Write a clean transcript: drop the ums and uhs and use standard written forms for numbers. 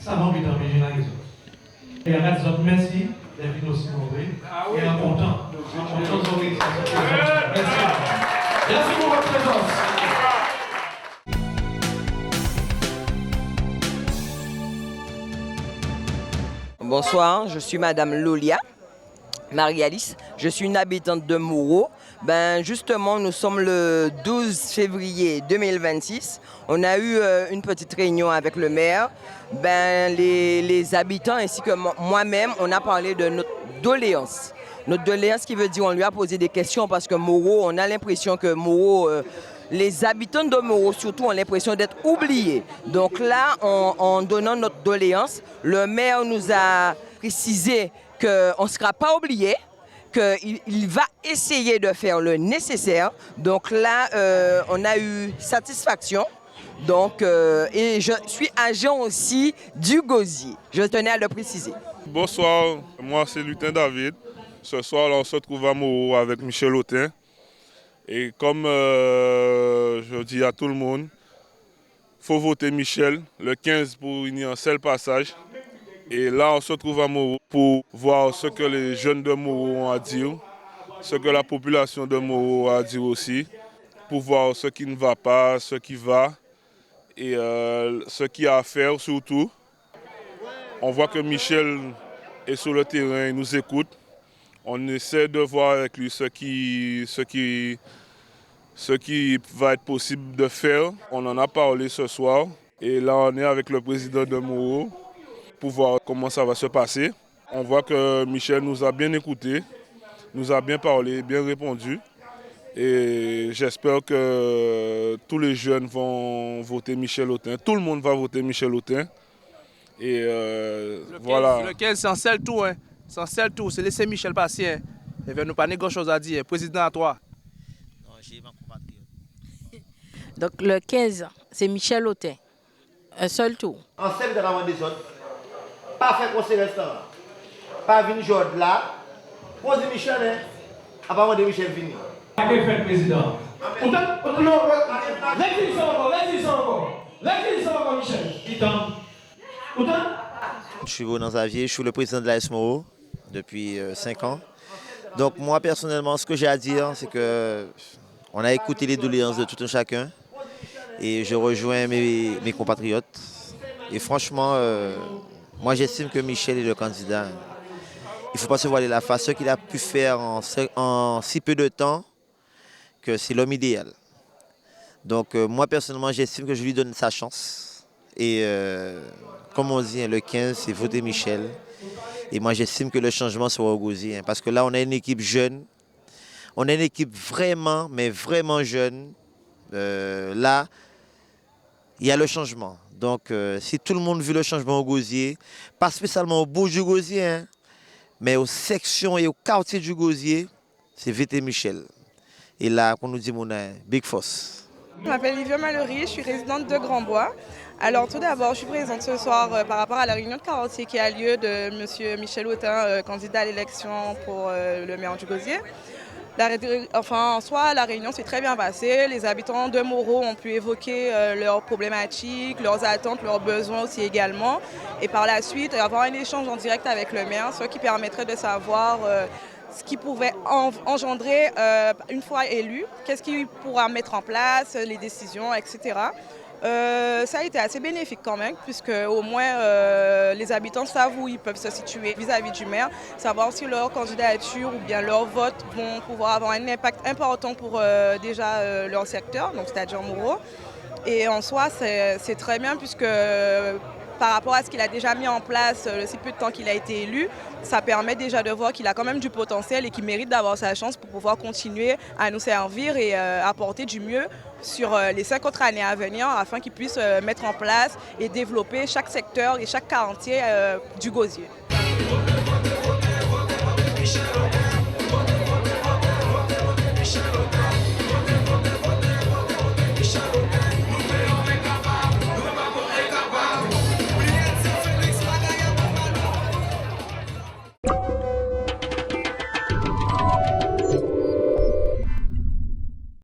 Ça m'a envie d'envisager la raison. Et à la zone, merci d'être aussi nombreux. Et en content. Merci. Merci pour votre présence. Bonsoir, je suis Madame Lolia, Marie-Alice. Je suis une habitante de Moreau. Justement, nous sommes le 12 février 2026. On a eu une petite réunion avec le maire. Les habitants ainsi que moi-même, on a parlé de notre doléance. Notre doléance qui veut dire on lui a posé des questions parce que Moreau, on a l'impression que Moreau... les habitants de Moreau, surtout, ont l'impression d'être oubliés. Donc là, en donnant notre doléance, le maire nous a précisé qu'on ne sera pas oublié, qu'il va essayer de faire le nécessaire. Donc là, on a eu satisfaction. Donc, et je suis agent aussi du Gosier. Je tenais à le préciser. Bonsoir, moi c'est Lutin David. Ce soir, on se retrouve à Moreau avec Michel Autain. Et comme je dis à tout le monde, il faut voter Michel le 15 pour une un seul passage. Et là, on se retrouve à Moreau pour voir ce que les jeunes de Moreau ont à dire, ce que la population de Moreau a à dire aussi, pour voir ce qui ne va pas, ce qui va et ce qu'il y a à faire surtout. On voit que Michel est sur le terrain, il nous écoute. On essaie de voir avec lui ce qui va être possible de faire. On en a parlé ce soir et là on est avec le président de Moreau pour voir comment ça va se passer. On voit que Michel nous a bien écoutés, nous a bien parlé, bien répondu et j'espère que tous les jeunes vont voter Michel Autain. Tout le monde va voter Michel Autain. Et voilà. Le 15, c'est un seul tour. Hein. C'est un seul tour, c'est laisser Michel passer. Hein. Il ne va nous pas grand chose à dire. Président, à toi. Non, j'ai ma compatriote. Donc le 15, c'est Michel Autain. Un seul tour. En scène de la des autres, pas faire conseil restaurant. Pas venir jouer là. Posez Michel, hein. Avant de Michel venir. Qu'est-ce que fait le président? Non, laissez-y encore, Michel. Je suis Bonan Xavier, je suis le président de l'AS Moreau depuis 5 ans. Donc moi personnellement, ce que j'ai à dire, c'est que on a écouté les doléances de tout un chacun et je rejoins mes compatriotes. Et franchement, moi j'estime que Michel est le candidat. Il ne faut pas se voiler la face. Ce qu'il a pu faire en si peu de temps, que c'est l'homme idéal. Donc moi personnellement, j'estime que je lui donne sa chance. Et comme on dit, le 15, c'est voter Michel. Et moi, j'estime que le changement sera au Gosier. Parce que là, on a une équipe jeune. On a une équipe vraiment, mais vraiment jeune. Là, il y a le changement. Donc, si tout le monde veut le changement au Gosier, pas spécialement au bout du Gosier, hein, mais aux sections et aux quartiers du Gosier, c'est voter Michel. Et là, on nous dit, mon Big Force. Je m'appelle Livia Mallory, je suis résidente de Grand-Bois. Alors tout d'abord, je suis présente ce soir par rapport à la réunion de quartier qui a lieu de M. Michel Autain, candidat à l'élection pour le maire du Gosier. En soi, la réunion s'est très bien passée. Les habitants de Moreau ont pu évoquer leurs problématiques, leurs attentes, leurs besoins aussi également. Et par la suite, avoir un échange en direct avec le maire, ce qui permettrait de savoir ce qui pouvait engendrer une fois élu, qu'est-ce qu'il pourra mettre en place, les décisions, etc. Ça a été assez bénéfique quand même, puisque au moins les habitants savent où ils peuvent se situer vis-à-vis du maire, savoir si leur candidature ou bien leur vote vont pouvoir avoir un impact important pour déjà leur secteur, donc c'est-à-dire Moreau. Et en soi, c'est très bien puisque par rapport à ce qu'il a déjà mis en place, le si peu de temps qu'il a été élu, ça permet déjà de voir qu'il a quand même du potentiel et qu'il mérite d'avoir sa chance pour pouvoir continuer à nous servir et apporter du mieux sur les 5 autres années à venir afin qu'il puisse mettre en place et développer chaque secteur et chaque quartier du Gosier.